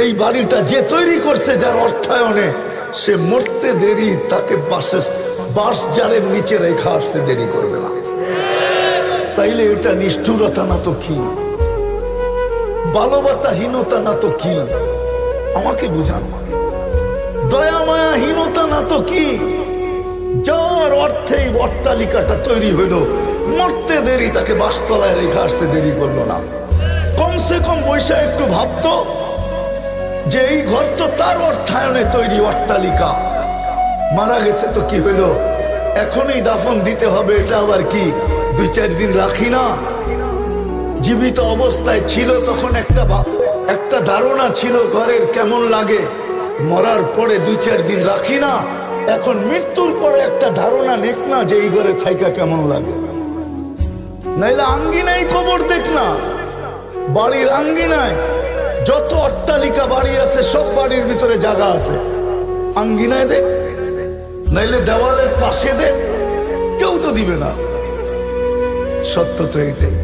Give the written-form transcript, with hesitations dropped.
এই বাড়িটা যে তৈরি করছে, যার অর্থায়নে, সে মরতে দেরি, তাকে বাঁশ জারের নিচে রেখা আসতে দেরি করবে না। তাইলে এটা নিষ্ঠুরতা না তো কি? ভালোবাসাহীনতা না তো কি? আমাকে বুঝান। দয়া মায়াহীনতা না তো কি? যার অর্থেই অট্টালিকাটা তৈরি হইল, মরতে দেরি, তাকে বাসতলায় রেখা আসতে দেরি করলো না। কমসে কম বৈশা একটু ভাবতো যে এই ঘর তো তার অর্থায়নে তৈরি অট্টালিকা। মারা গেছে তো কি হইল, এখনই দাফন দিতে হবে, এটা আবার কি 2-4 দিন রাখি না? জীবিত অবস্থায় ছিল তখন একটা ধারণা ছিল ঘরের কেমন লাগে, মরার পরে 2-4 দিন রাখি না? এখন মৃত্যুর পরে একটা ধারণা নেক না যে এই ঘরে থাইকা কেমন লাগে। নাইলে আঙ্গিনায় কবর দেখ না, বাড়ির আঙ্গিনায় যত অট্টালিকা বাড়ি আছে সব বাড়ির ভিতরে জায়গা আছে, আঙ্গিনায় দেখ, নাইলে দেওয়ালের পাশে দেখ, কেউ তো দিবে না। সত্য তো এইটাই।